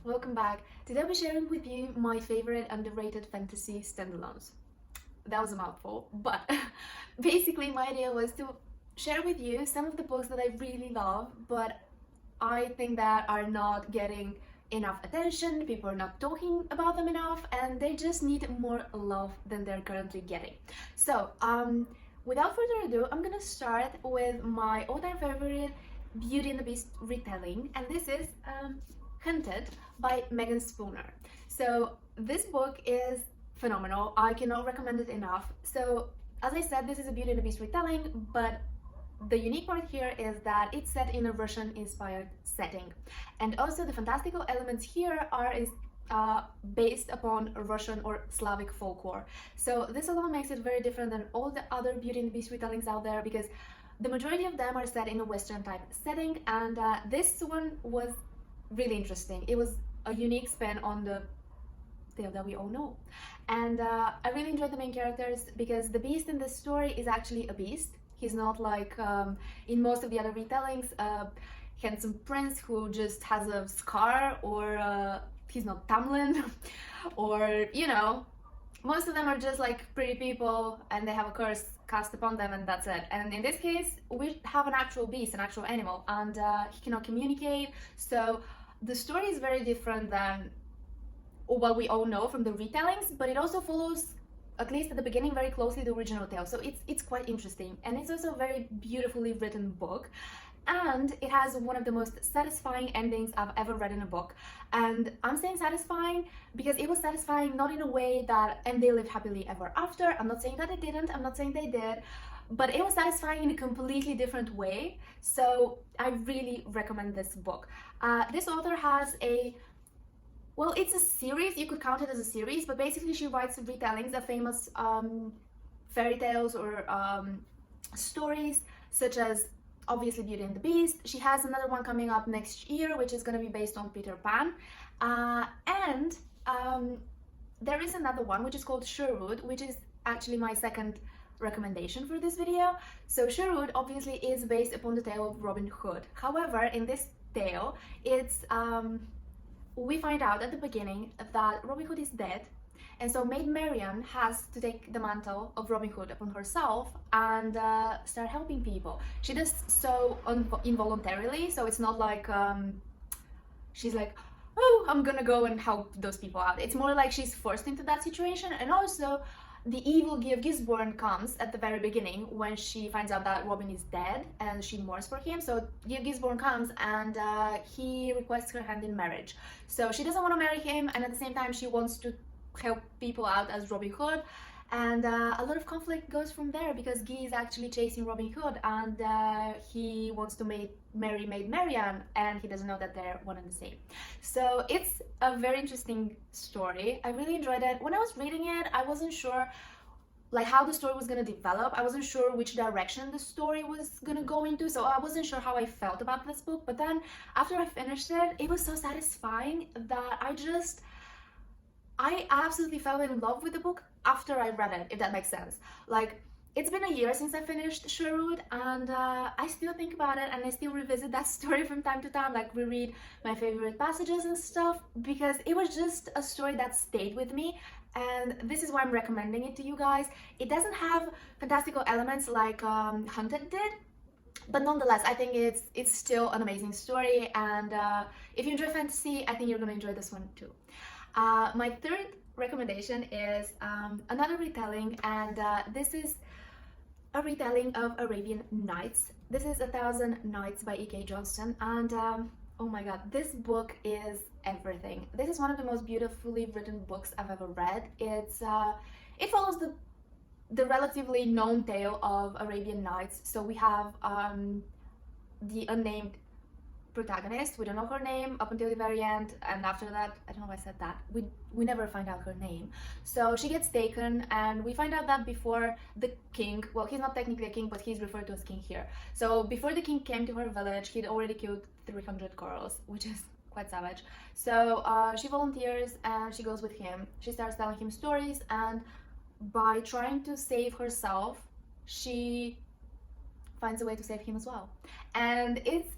Welcome back. Today I'll be sharing with you my favorite underrated fantasy standalones. That was a mouthful, but basically my idea was to share with you some of the books that I really love, but I think that are not getting enough attention, people are not talking about them enough, and they just need more love than they're currently getting. So, without further ado, I'm gonna start with my all-time favorite Beauty and the Beast retelling, and this is Hunted by Megan Spooner. So this book is phenomenal. I cannot recommend it enough. So as I said, this is a Beauty and the Beast retelling, but the unique part here is that it's set in a Russian-inspired setting. And also the fantastical elements here are based upon Russian or Slavic folklore. So this alone makes it very different than all the other Beauty and the Beast retellings out there, because the majority of them are set in a Western type setting, and this one was really interesting. It was a unique spin on the tale that we all know, and I really enjoyed the main characters because the beast in this story is actually a beast. He's not like in most of the other retellings, a handsome prince who just has a scar, or he's not Tamlin or most of them are just like pretty people and they have a curse cast upon them, and that's it. And in this case we have an actual beast, an actual animal, and he cannot communicate. So the story is very different than what we all know from the retellings, but it also follows, at least at the beginning, very closely the original tale. So it's quite interesting, and it's also a very beautifully written book, and it has one of the most satisfying endings I've ever read in a book. And I'm saying satisfying because it was satisfying not in a way that and they lived happily ever after. I'm not saying that it didn't, I'm not saying they did, but it was satisfying in a completely different way. So I really recommend this book. This author has it's a series, you could count it as a series, but basically she writes retellings of famous fairy tales or stories, such as obviously Beauty and the Beast. She has another one coming up next year, which is going to be based on Peter Pan. And there is another one which is called Sherwood, which is actually my second recommendation for this video. So Sherwood obviously is based upon the tale of Robin Hood. However, in this tale, it's we find out at the beginning that Robin Hood is dead, and so Maid Marian has to take the mantle of Robin Hood upon herself and start helping people. She does so involuntarily, so it's not like she's like, oh, I'm gonna go and help those people out. It's more like she's forced into that situation. And also the evil Guy of Gisborne comes at the very beginning when she finds out that Robin is dead and she mourns for him. So Guy of Gisborne comes and he requests her hand in marriage. So she doesn't want to marry him, and at the same time she wants to help people out as Robin Hood. And a lot of conflict goes from there, because Guy is actually chasing Robin Hood, and he wants to marry Maid Marian, and he doesn't know that they're one and the same. So it's a very interesting story. I really enjoyed it. When I was reading it, I wasn't sure like how the story was going to develop. I wasn't sure which direction the story was going to go into, so I wasn't sure how I felt about this book. But then after I finished it, it was so satisfying that I absolutely fell in love with the book after I read it, if that makes sense. Like, it's been a year since I finished Sherwood, and I still think about it, and I still revisit that story from time to time, like reread my favorite passages and stuff, because it was just a story that stayed with me. And this is why I'm recommending it to you guys. It doesn't have fantastical elements like Hunted did, but nonetheless, I think it's still an amazing story. And if you enjoy fantasy, I think you're gonna enjoy this one too. My third recommendation is another retelling, and this is a retelling of Arabian Nights. This is 1,000 Nights by E.K. Jonhson, and oh my god, this book is everything. This is one of the most beautifully written books I've ever read. It follows the relatively known tale of Arabian Nights. So we have the unnamed protagonist. We don't know her name up until the very end, and after that, I don't know why I said that, we never find out her name. So she gets taken, and we find out that before the king, well, he's not technically a king, but he's referred to as king here. So before the king came to her village, he'd already killed 300 girls, which is quite savage. So she volunteers and she goes with him. She starts telling him stories, and by trying to save herself, she finds a way to save him as well. And it's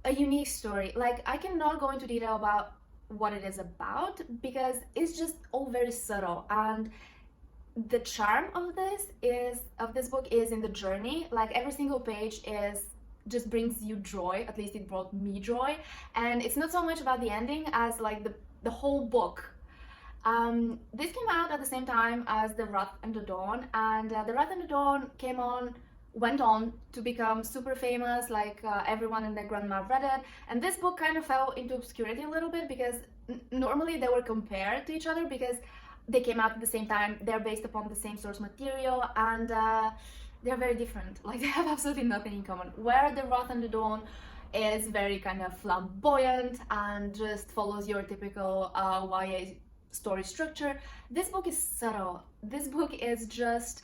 a unique story. Like, I cannot go into detail about what it is about, because it's just all very subtle, and the charm of this book is in the journey. Like every single page is just brings you joy. At least it brought me joy, and it's not so much about the ending as like the whole book. This came out at the same time as The Wrath and the Dawn, and The Wrath and the Dawn went on to become super famous, like everyone and their grandma read it, and this book kind of fell into obscurity a little bit because normally they were compared to each other because they came out at the same time, they're based upon the same source material, and they're very different. Like, they have absolutely nothing in common. Where The Wrath and the Dawn is very kind of flamboyant and just follows your typical YA story structure, this book is subtle. This book is just,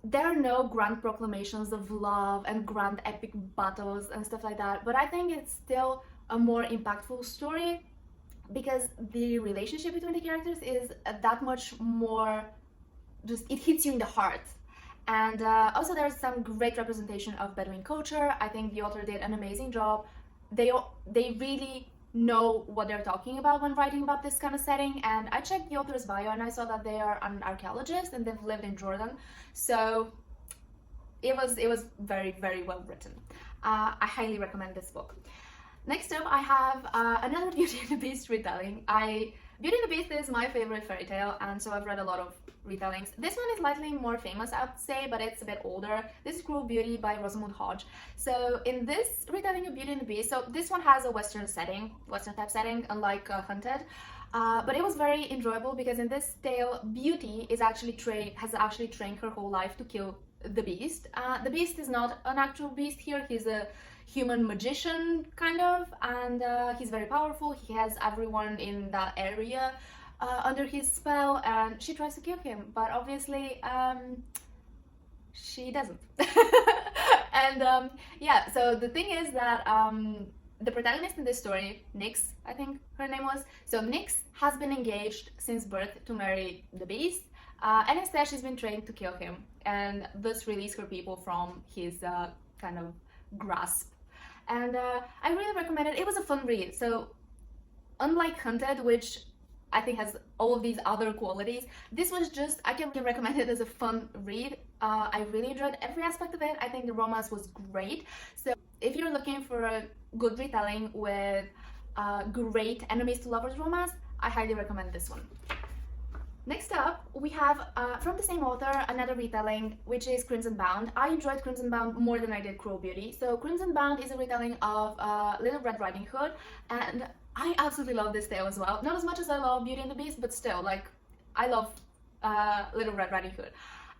there are no grand proclamations of love and grand epic battles and stuff like that, but I think it's still a more impactful story because the relationship between the characters is that much more, just, it hits you in the heart. And also there's some great representation of Bedouin culture. I think the author did an amazing job. They really know what they're talking about when writing about this kind of setting, and I checked the author's bio and I saw that they are an archaeologist and they've lived in Jordan, so it was very, very well written. I highly recommend this book. Next up, I have another Beauty and the Beast retelling. Beauty and the Beast is my favorite fairy tale, and so I've read a lot of retellings. This one is slightly more famous, I would say, but it's a bit older. This is Cruel Beauty by Rosamund Hodge. So in this retelling of Beauty and the Beast, so this one has a Western type setting, unlike Hunted. But it was very enjoyable because in this tale, Beauty has actually trained her whole life to kill the Beast. The Beast is not an actual beast here. He's a human magician, kind of, and he's very powerful. He has everyone in that area under his spell, and she tries to kill him, but obviously she doesn't. And yeah, so the thing is that the protagonist in this story, Nyx, I think her name was, so Nyx has been engaged since birth to marry the Beast, and instead she's been trained to kill him and thus release her people from his kind of grasp. And I really recommend it. It was a fun read. So unlike Hunted, which I think has all of these other qualities, this was just, I can recommend it as a fun read. I really enjoyed every aspect of it. I think the romance was great. So if you're looking for a good retelling with great enemies to lovers romance, I highly recommend this one. Next up, we have, from the same author, another retelling, which is Crimson Bound. I enjoyed Crimson Bound more than I did Cruel Beauty. So Crimson Bound is a retelling of Little Red Riding Hood, and I absolutely love this tale as well. Not as much as I love Beauty and the Beast, but still, like, I love Little Red Riding Hood.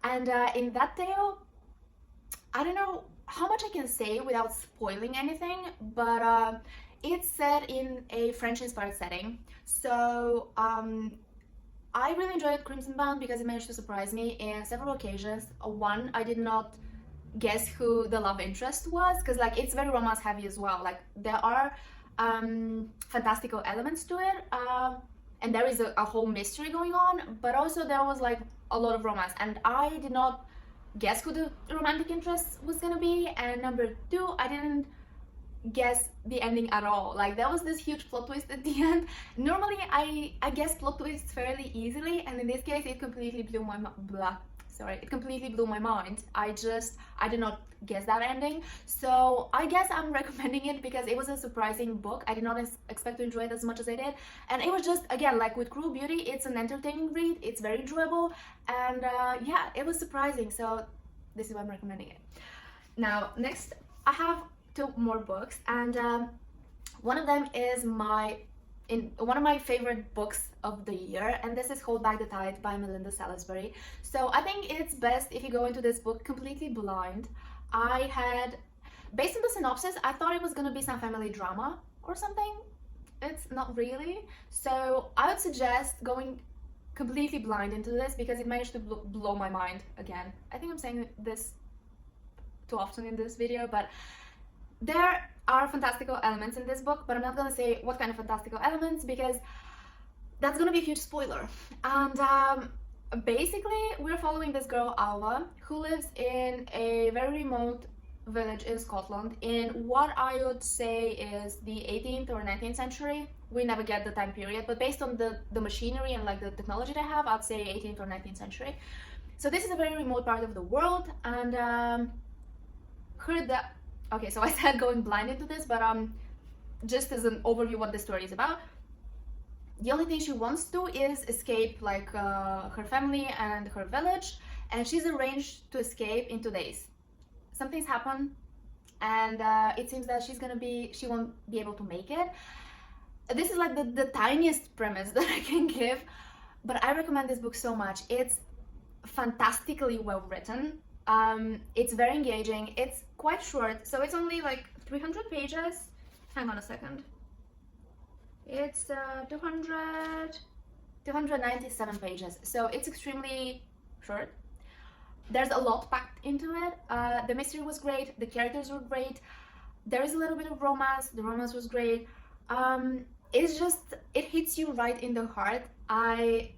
And in that tale, I don't know how much I can say without spoiling anything, but it's set in a French-inspired setting. So I really enjoyed Crimson Bound because it managed to surprise me in several occasions. One, I did not guess who the love interest was, because like it's very romance heavy as well. Like there are fantastical elements to it, and there is a whole mystery going on, but also there was like a lot of romance, and I did not guess who the romantic interest was gonna be. And number two, I didn't guess the ending at all. Like there was this huge plot twist at the end. Normally I guess plot twists fairly easily, and in this case it completely blew my mind. I did not guess that ending, so I guess I'm recommending it because it was a surprising book. I did not expect to enjoy it as much as I did, and it was just, again, like with Cruel Beauty, it's an entertaining read, it's very enjoyable, and yeah, it was surprising, so this is why I'm recommending it. Now next I have two more books, and one of them is one of my favorite books of the year, and this is Hold Back the Tide by Melinda Salisbury. So I think it's best if you go into this book completely blind. Based on the synopsis, I thought it was gonna be some family drama or something. It's not really. So I would suggest going completely blind into this because it managed to blow my mind again. I think I'm saying this too often in this video, but there are fantastical elements in this book, but I'm not gonna say what kind of fantastical elements because that's gonna be a huge spoiler. And basically we're following this girl Alva who lives in a very remote village in Scotland in what I would say is the 18th or 19th century. We never get the time period, but based on the machinery and like the technology they have, I'd say 18th or 19th century. So this is a very remote part of the world, and heard that. Okay, so I said going blind into this, but just as an overview what the story is about. The only thing she wants to do is escape like her family and her village, and she's arranged to escape in 2 days. Something's happened, and it seems that she won't be able to make it. This is like the tiniest premise that I can give, but I recommend this book so much. It's fantastically well written. It's very engaging. It's quite short, so it's only like 300 pages. Hang on a second. It's 297 pages, so it's extremely short. There's a lot packed into it. The mystery was great, the characters were great, there is a little bit of romance, the romance was great. It's just, it hits you right in the heart. I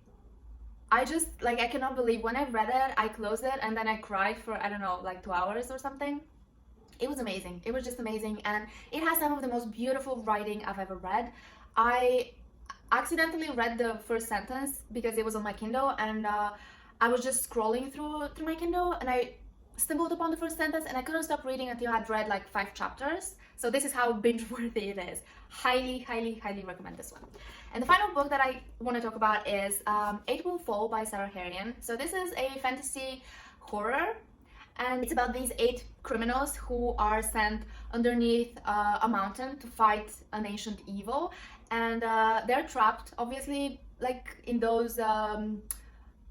just, like, I cannot believe when I read it, I closed it and then I cried for, I don't know, like 2 hours or something. It was amazing. It was just amazing, and it has some of the most beautiful writing I've ever read. I accidentally read the first sentence because it was on my Kindle, and I was just scrolling through my Kindle, and I stumbled upon the first sentence, and I couldn't stop reading until I had read like 5 chapters. So this is how binge-worthy it is. Highly, highly, highly recommend this one. And the final book that I want to talk about is It Will Fall by Sarah Harian. So this is a fantasy horror, and it's about these 8 criminals who are sent underneath a mountain to fight an ancient evil, and they're trapped, obviously, like in those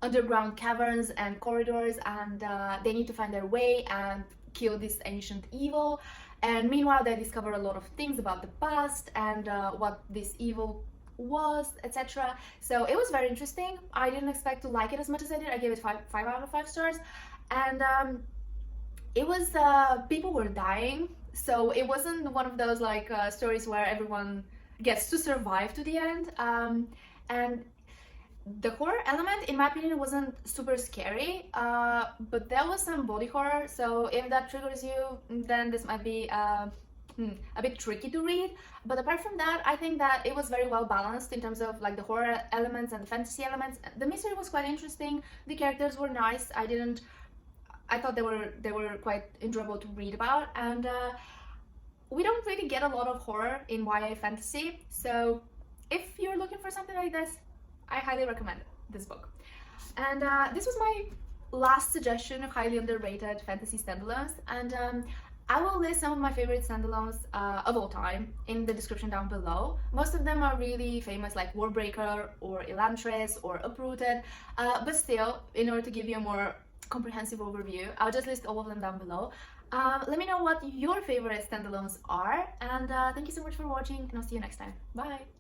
underground caverns and corridors, and they need to find their way and kill this ancient evil. And meanwhile, they discover a lot of things about the past and what this evil was, etc. So it was very interesting. I didn't expect to like it as much as I did. I gave it 5 out of 5 stars, and it was people were dying, so it wasn't one of those like stories where everyone gets to survive to the end. And the horror element, in my opinion, wasn't super scary, but there was some body horror, so if that triggers you, then this might be a bit tricky to read. But apart from that, I think that it was very well balanced in terms of like the horror elements and the fantasy elements. The mystery was quite interesting, the characters were nice. I thought they were quite enjoyable to read about, and we don't really get a lot of horror in YA fantasy, so if you're looking for something like this, I highly recommend this book. And this was my last suggestion of highly underrated fantasy standalones, and I will list some of my favorite standalones of all time in the description down below. Most of them are really famous, like Warbreaker or Elantris or Uprooted, but still, in order to give you a more comprehensive overview, I'll just list all of them down below. Let me know what your favorite standalones are, and thank you so much for watching, and I'll see you next time. Bye!